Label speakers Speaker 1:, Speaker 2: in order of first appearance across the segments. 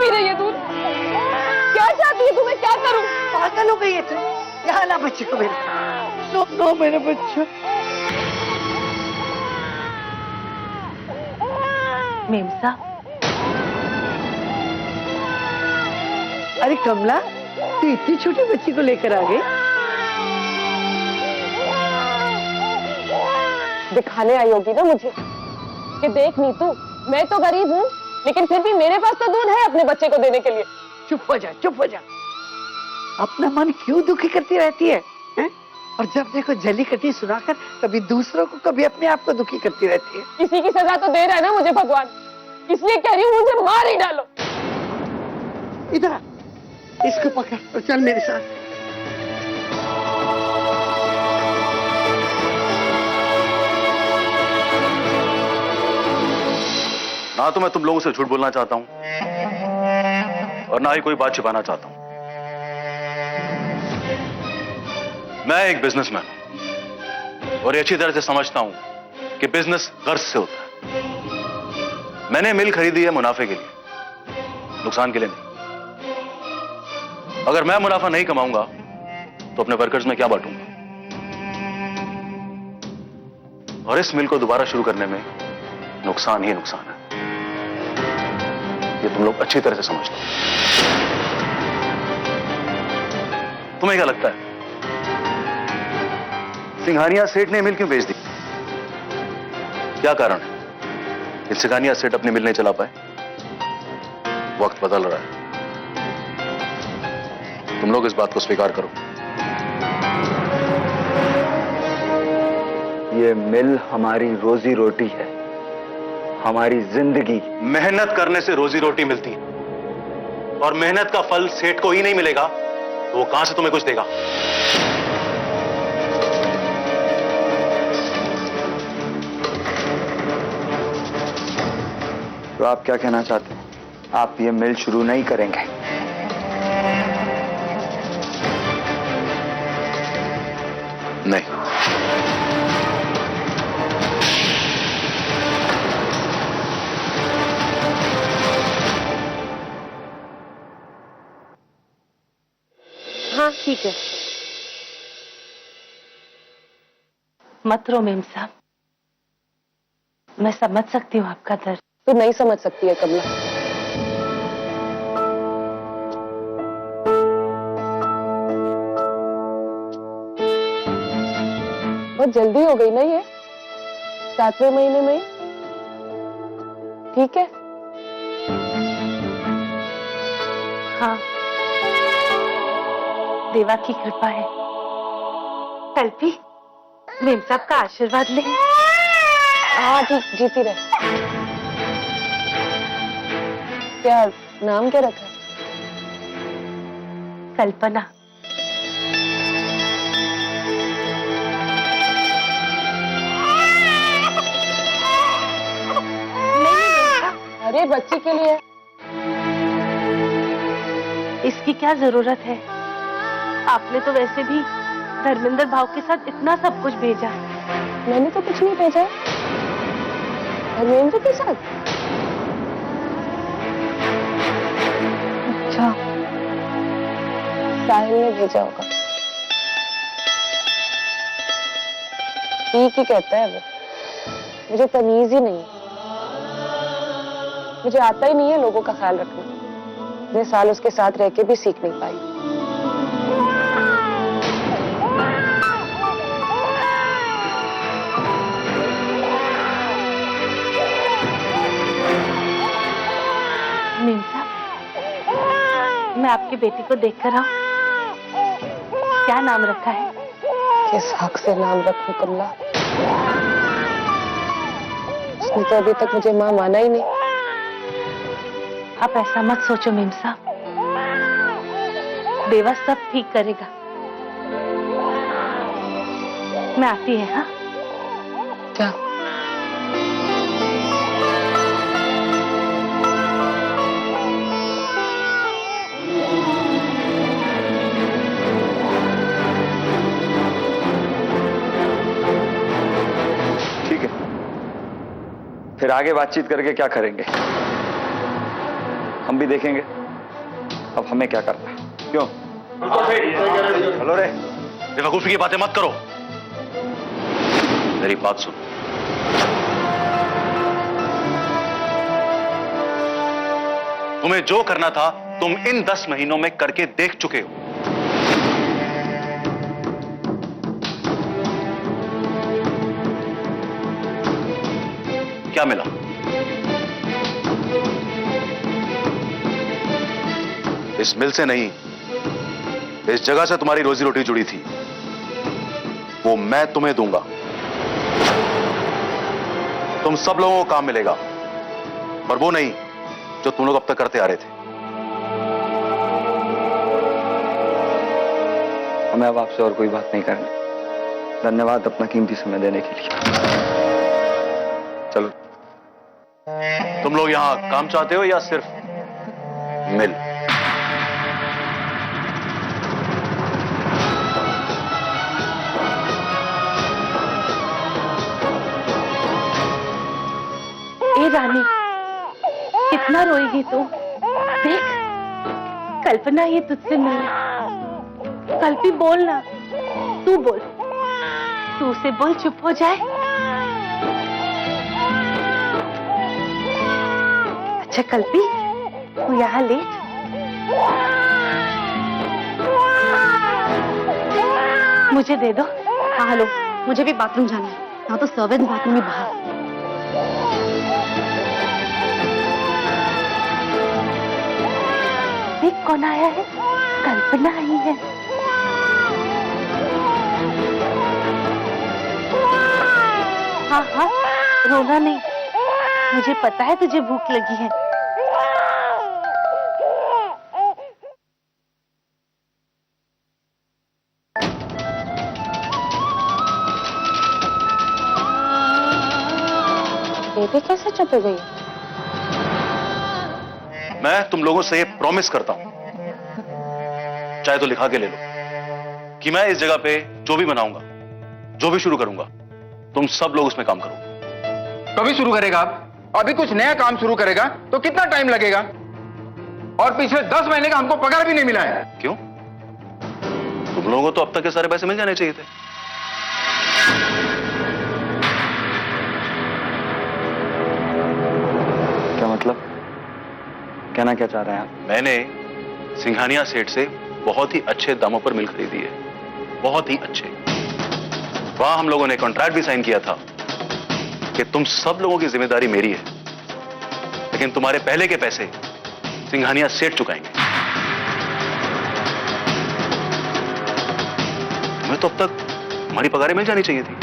Speaker 1: P रही है दूध? क्या चाहती है तुम्हें? क्या करूं?
Speaker 2: पागल हो गई है तुम। यहाँ ला बच्चे को मेरे। नो मेरे बच्चे।
Speaker 3: मेम साहब।
Speaker 2: अरे कमला, तू इतनी छोटी बच्ची को लेकर आ गई?
Speaker 1: दिखाने आई होगी ना मुझे कि देख नीतू, मैं तो गरीब हूँ लेकिन फिर भी मेरे पास तो दूध है अपने बच्चे को देने के लिए।
Speaker 2: चुप हो जा, चुप हो जा। अपना मन क्यों दुखी करती रहती है, हैं? और जब देखो जली कटी सुनाकर कभी दूसरों को कभी अपने आप को दुखी करती रहती है।
Speaker 1: किसी की सजा तो दे रहा है ना मुझे भगवान, इसलिए कह रही हूँ मुझे मार ही डालो।
Speaker 2: इधर आ, इसको पकड़ और चल मेरे साथ।
Speaker 4: ना तो मैं तुम लोगों से झूठ बोलना चाहता हूं और ना ही कोई बात छिपाना चाहता हूं। मैं एक बिजनेसमैन हूं और ये अच्छी तरह से समझता हूं कि बिजनेस गर्ज से होता है। मैंने मिल खरीदी है मुनाफे के लिए, नुकसान के लिए नहीं। अगर मैं मुनाफा नहीं कमाऊंगा तो अपने वर्कर्स में क्या बांटूंगा? और इस मिल को दोबारा शुरू करने में नुकसान ही नुकसान है, ये तुम लोग अच्छी तरह से समझ लो। तुम्हें क्या लगता है सिंघानिया सेठ ने मिल क्यों बेच दी? क्या कारण है कि सिंघानिया सेठ अपनी मिल नहीं चला पाए? वक्त बदल रहा है, तुम लोग इस बात को स्वीकार करो।
Speaker 5: ये मिल हमारी रोजी रोटी है, हमारी जिंदगी।
Speaker 4: मेहनत करने से रोजी रोटी मिलती है और मेहनत का फल सेठ को ही नहीं मिलेगा तो वो कहां से तुम्हें कुछ देगा?
Speaker 5: तो आप क्या कहना चाहते हैं? आप ये मिल शुरू नहीं करेंगे?
Speaker 4: नहीं।
Speaker 1: हाँ ठीक है।
Speaker 3: मत रो मेम साहब, मैं समझ सकती हूँ आपका दर्द।
Speaker 1: तू नहीं समझ सकती है कमला। बहुत जल्दी हो गई ना ये, 7वें महीने में। ठीक है।
Speaker 3: हाँ, देवा की कृपा है। कल्पी, मेम साहब का आशीर्वाद ले।
Speaker 1: हाँ ठीक, जीती रहे। क्या नाम क्या रखा?
Speaker 3: कल्पना।
Speaker 1: अरे बच्ची के लिए।
Speaker 3: इसकी क्या जरूरत है? आपने तो वैसे भी धर्मेंद्र भाव के साथ इतना सब कुछ भेजा।
Speaker 1: मैंने तो कुछ नहीं भेजा। धर्मेंद्र के साथ? अच्छा, साहिल ने भेजा होगा। ठीक ही कहता है वो, मुझे तमीज ही नहीं। मुझे आता ही नहीं है लोगों का ख्याल रखना। इतने साल उसके साथ रह के भी सीख नहीं पाई।
Speaker 3: मेम साहब, मैं आपकी बेटी को देखकर आऊं। क्या नाम रखा है?
Speaker 1: किस हक से नाम रखूं कमला? उसने तो अभी तक मुझे मां माना ही नहीं।
Speaker 3: आप ऐसा मत सोचो मेम साहब, देवा सब ठीक करेगा। मैं आती है। हाँ,
Speaker 1: क्या?
Speaker 5: ठीक है, फिर आगे बातचीत करके क्या करेंगे? हम भी देखेंगे अब हमें क्या करना है। क्यों? हेलो रे,
Speaker 4: बेवकूफी की बातें मत करो, मेरी बात सुनो। तुम्हें जो करना था तुम इन 10 महीनों में करके देख चुके हो। क्या मिला? इस मिल से नहीं, इस जगह से तुम्हारी रोजी रोटी जुड़ी थी, वो मैं तुम्हें दूंगा। तुम सब लोगों को काम मिलेगा, पर वो नहीं जो तुम लोग अब तक करते आ रहे थे।
Speaker 5: हमें अब आपसे और कोई बात नहीं करनी। धन्यवाद अपना कीमती समय देने के लिए। चलो।
Speaker 4: तुम लोग यहां काम चाहते हो या सिर्फ मिल?
Speaker 3: ए रानी, कितना रोएगी तू? देख, कल्पना ये तुझसे मिली। कल्पी बोल ना, तू बोल, तू उसे बोल चुप हो जाए। अच्छा कल्पी, तू यहाँ लेट। मुझे दे दो।
Speaker 1: हाँ हेलो, मुझे भी बाथरूम जाना है। यहाँ तो सर्वेंट बाथरूम में बाहर।
Speaker 3: देख कौन आया है? कल्पना आई है। हाँ हाँ, रोना नहीं, मुझे पता है तुझे भूख लगी है।
Speaker 1: बेटी कैसे चुप हो गई?
Speaker 4: मैं तुम लोगों से ये प्रॉमिस करता हूं, चाहे तो लिखा के ले लो, कि मैं इस जगह पे जो भी बनाऊंगा, जो भी शुरू करूंगा, तुम सब लोग उसमें काम करो।
Speaker 6: कभी शुरू करेगा आप? अभी कुछ नया काम शुरू करेगा तो कितना टाइम लगेगा? और पिछले 10 महीने का हमको पगार भी नहीं मिला है।
Speaker 4: क्यों? तुम लोगों को तो अब तक के सारे पैसे मिल जाने चाहिए थे।
Speaker 5: क्या मतलब? कहना क्या चाह रहे हैं आप?
Speaker 4: मैंने सिंघानिया सेठ से बहुत ही अच्छे दामों पर मिल खरीदी है, बहुत ही अच्छे। वहां हम लोगों ने कॉन्ट्रैक्ट भी साइन किया था कि तुम सब लोगों की जिम्मेदारी मेरी है, लेकिन तुम्हारे पहले के पैसे सिंघानिया सेठ चुकाएंगे। तुम्हें तो अब तक हमारी पगारें मिल जानी चाहिए थी।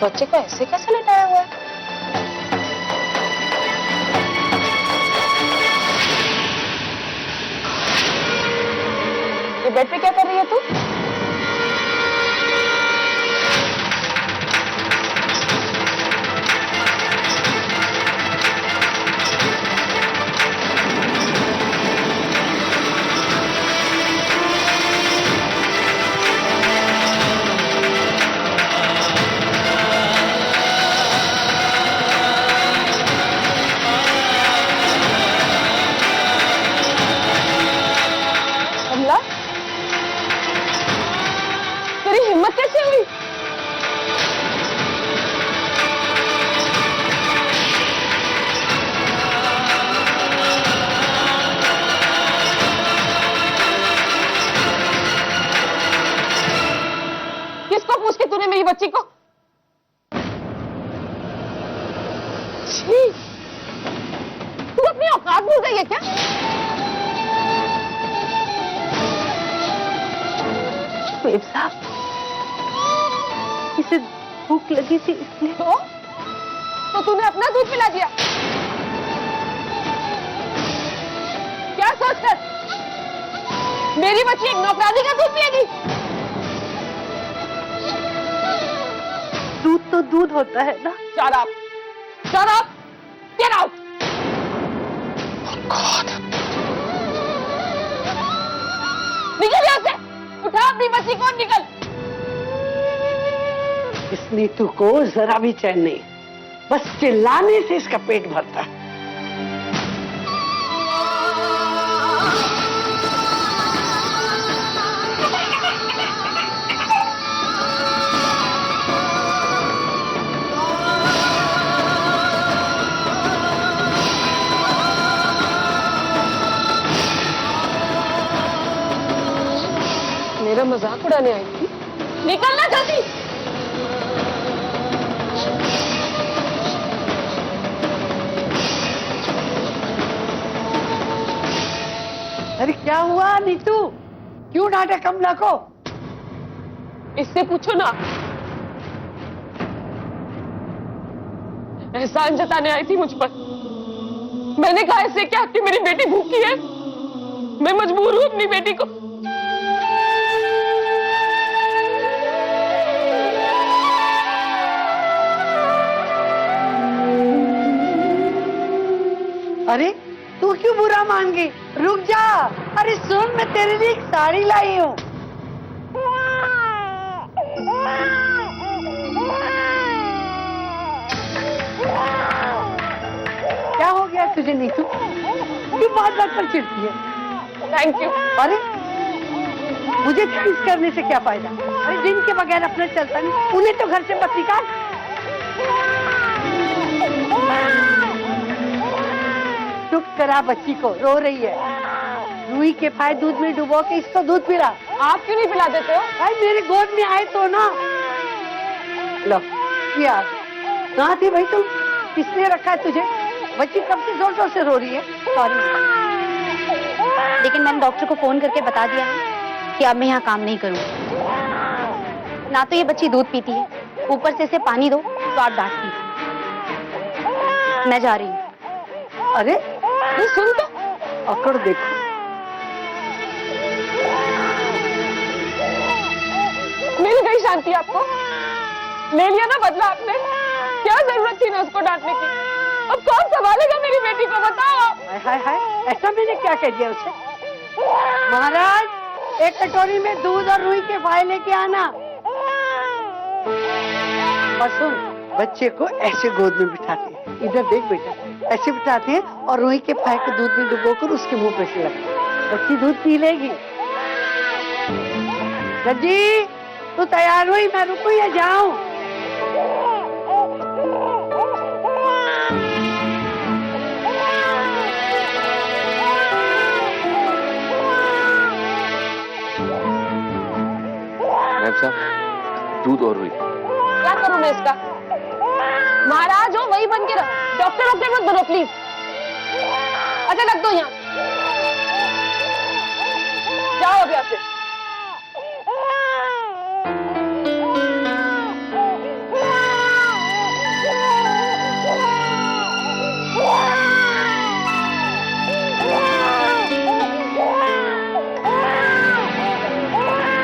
Speaker 1: बच्चे को ऐसे कैसे लटाया हुआ है? ये बेड पे क्या कर रही है तू? बच्ची को। छी, तू अपनी औकात भूल गई है क्या?
Speaker 3: बेब साहब, इसे भूख लगी थी इसलिए।
Speaker 1: तो तूने अपना दूध पिला दिया? क्या सोचकर मेरी बच्ची एक नौकरानी का दूध पिएगी?
Speaker 3: दूध तो दूध होता है ना।
Speaker 1: Shut up! Shut up! Get out! God! निकल यहाँ से! उठा अपनी बच्ची को, निकल!
Speaker 2: इस नीतू को जरा भी चैन नहीं, बस चिल्लाने से इसका पेट भरता है।
Speaker 1: मेरा मजाक उड़ाने आई थी? निकलना जल्दी!
Speaker 2: अरे क्या हुआ नीतू, क्यों डांटा कमला को?
Speaker 1: इससे पूछो ना। एहसान जताने आई थी मुझ पर। मैंने कहा इससे क्या कि मेरी बेटी भूखी है, मैं मजबूर हूं अपनी बेटी को।
Speaker 2: अरे तू क्यों बुरा मान गई? रुक जा। अरे सुन, मैं तेरे लिए एक साड़ी लाई हूँ। क्या हो गया तुझे नीतू? क्यों बात बात पर चिढ़ती है?
Speaker 1: Thank you.
Speaker 2: अरे मुझे थैंक्स करने से क्या फायदा? अरे जिनके बगैर अपना चलता नहीं, उन्हें तो घर से मत निकाल। चुप करा बच्ची को, रो रही है। रूही के फाय दूध में डुबो के इसको दूध पिला।
Speaker 1: आप क्यों नहीं पिला देते हो?
Speaker 2: भाई मेरे गोद में आए तो ना। लो यार, कहाँ थी भाई तुम? किसने रखा है तुझे? बच्ची कब से जोर जोर से रो रही है। सॉरी,
Speaker 7: लेकिन मैंने डॉक्टर को फोन करके बता दिया है कि अब मैं यहाँ काम नहीं करूँ। ना तो ये बच्ची दूध पीती है, ऊपर से इसे पानी दो तो आप डांटती है। मैं जा रही हूँ।
Speaker 2: अरे
Speaker 1: ये सुन तो,
Speaker 2: अकड़ देखो।
Speaker 1: मिल गई शांति आपको? ले लिया ना बदला आपने? क्या जरूरत थी ना उसको डांटने की? अब कौन संभालेगा मेरी बेटी को, बताओ?
Speaker 2: हाय हाय हाय, ऐसा मैंने क्या कह दिया उसे? महाराज, एक कटोरी में दूध और रूही के फाय लेके आना। और सुन, बच्चे को ऐसे गोद में बिठाते हैं, इधर देख बेटा, ऐसे बिठाते हैं और रूही के फाय को दूध में डुबोकर उसके मुंह पे से लगते हैं। बच्ची दूध पी लेगी। गज्जी, तू तैयार हुई? मैं रुकूं या जाऊं?
Speaker 5: साहब, दूध और रुई।
Speaker 1: क्या करूं मैं इसका? महाराज हो वही बन के रहो, डॉक्टर मत बनो प्लीज। अच्छा रख दो यहाँ, जाओ अब यहाँ से।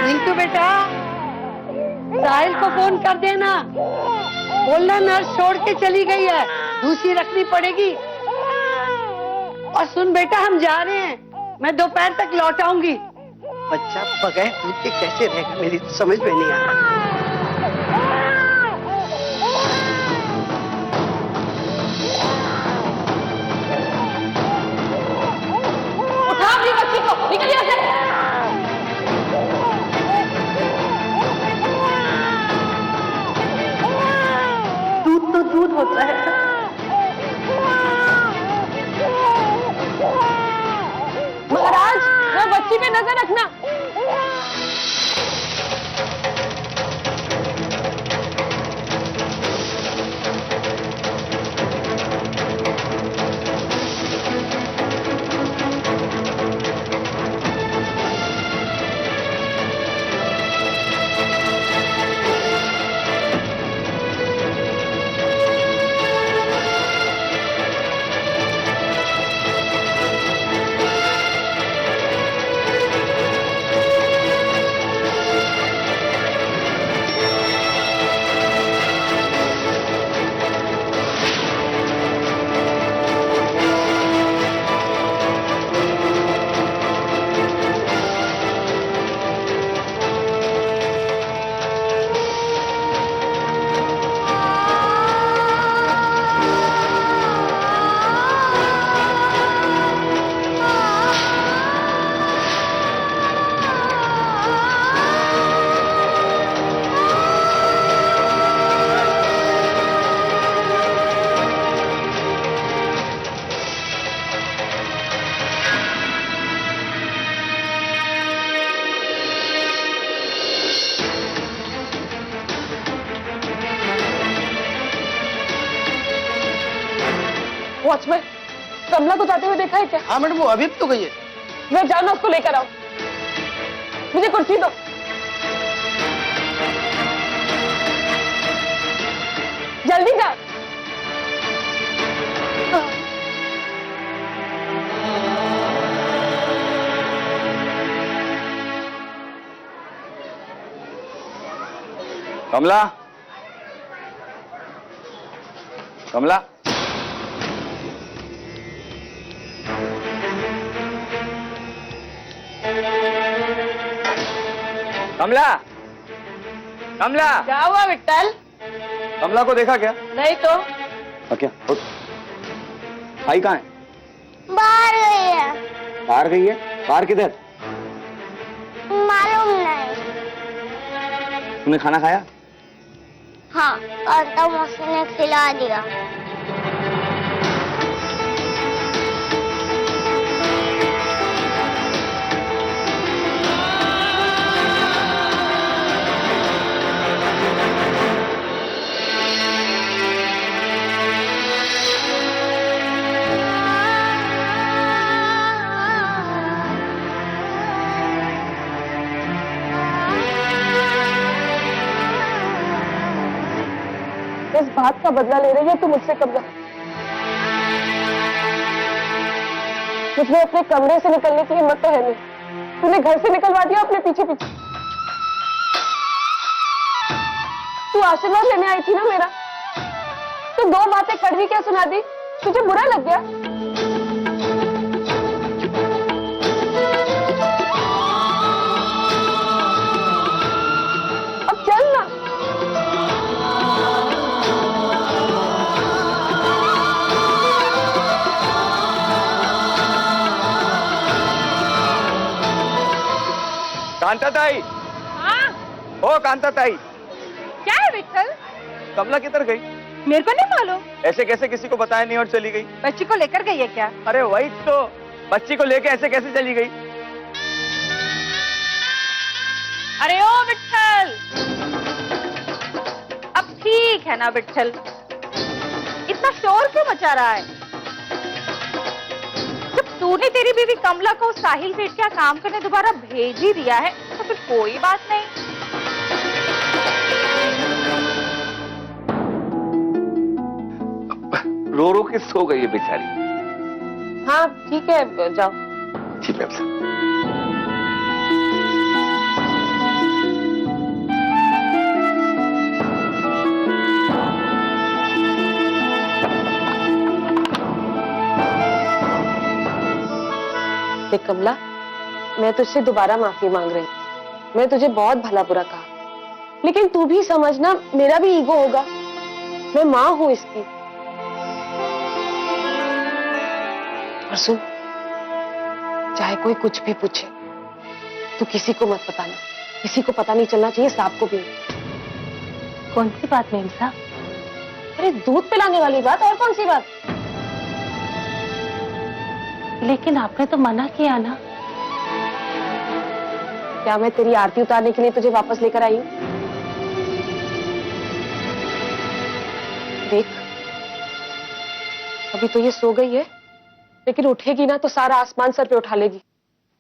Speaker 2: नीतू बेटा, साहिल को फोन कर देना, बोलना नर्स छोड़ के चली गई है, दूसरी रखनी पड़ेगी। और सुन बेटा, हम जा रहे हैं, मैं दोपहर तक लौट आऊंगी। बच्चा बगैर दूध के कैसे रहेगा, मेरी तो समझ में नहीं आ रहा।
Speaker 1: उठा अपनी बच्ची को, निकल यहाँ से।
Speaker 3: दूध तो दूध होता है।
Speaker 1: महाराज, वो बच्ची पे नजर रखना। वॉचमैन, कमला को जाते हुए देखा है क्या?
Speaker 6: हाँ मैडम, वो अभी तो गई है।
Speaker 1: मैं जाना उसको लेकर आओ। मुझे कुर्सी दो। जल्दी जा।
Speaker 5: कमला, कमला, कमला, कमला,
Speaker 1: क्या हुआ विट्ठल?
Speaker 5: कमला को देखा क्या?
Speaker 1: नहीं तो।
Speaker 5: क्या भाई कहाँ है?
Speaker 8: बाहर गई है।
Speaker 5: बाहर गई है? बाहर किधर?
Speaker 8: मालूम नहीं।
Speaker 5: तूने खाना खाया?
Speaker 8: हाँ, और तो मौसी ने खिला दिया।
Speaker 1: इस बात का बदला ले रही है तू मुझसे कमला? मुझे अपने कमरे से निकलने की हिम्मत तो है नहीं, तूने घर से निकलवा दिया अपने पीछे पीछे। तू आशीर्वाद लेने आई थी ना मेरा, तो दो बातें कड़वी क्या सुना दी? तुझे बुरा लग गया? अब चल ना।
Speaker 5: कांता ताई,
Speaker 3: हाँ,
Speaker 5: ओ कांता ताई,
Speaker 3: क्या है विट्ठल?
Speaker 5: कमला किधर गई?
Speaker 3: मेरे को नहीं मालूम।
Speaker 5: ऐसे कैसे किसी को बताया नहीं और चली गई?
Speaker 3: बच्ची को लेकर गई है क्या?
Speaker 5: अरे वही तो, बच्ची को लेके ऐसे कैसे चली गई?
Speaker 3: अरे ओ विट्ठल, अब ठीक है ना विट्ठल? इतना शोर क्यों मचा रहा है? जब तूने तेरी बीवी कमला को साहिल सेठ का काम करने दोबारा भेज ही दिया है तो फिर कोई बात नहीं।
Speaker 5: रो रो के सो गई है बेचारी।
Speaker 1: हाँ ठीक है, जाओ।
Speaker 5: ठीक है।
Speaker 1: देख कमला, मैं तुझसे दोबारा माफी मांग रही हूँ। मैं तुझे बहुत भला बुरा कहा, लेकिन तू भी समझना, मेरा भी ईगो होगा। मैं माँ हूँ इसकी। और सुन, चाहे कोई कुछ भी पूछे, तू किसी को मत बताना। किसी को पता नहीं चलना चाहिए, सांप को भी।
Speaker 3: कौन सी बात मेम साहब?
Speaker 1: अरे दूध पिलाने वाली बात, और कौन सी बात?
Speaker 3: लेकिन आपने तो मना किया ना।
Speaker 1: क्या मैं तेरी आरती उतारने के लिए तुझे वापस लेकर आई हूं? देख, अभी तो ये सो गई है, लेकिन उठेगी ना तो सारा आसमान सर पे उठा लेगी।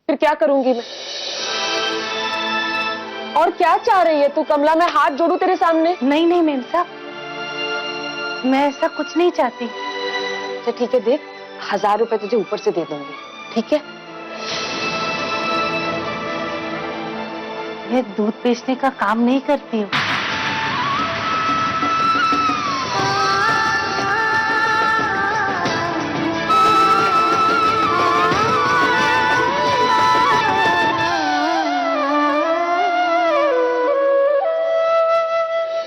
Speaker 1: फिर क्या करूंगी मैं? और क्या चाह रही है तू कमला? मैं हाथ जोड़ू तेरे सामने?
Speaker 3: नहीं नहीं मेम साहब, मैं ऐसा कुछ नहीं चाहती।
Speaker 1: अच्छा ठीक है, देख 1000 रुपए तुझे ऊपर से दे दूंगी, ठीक है?
Speaker 3: मैं दूध बेचने का काम नहीं करती हूँ।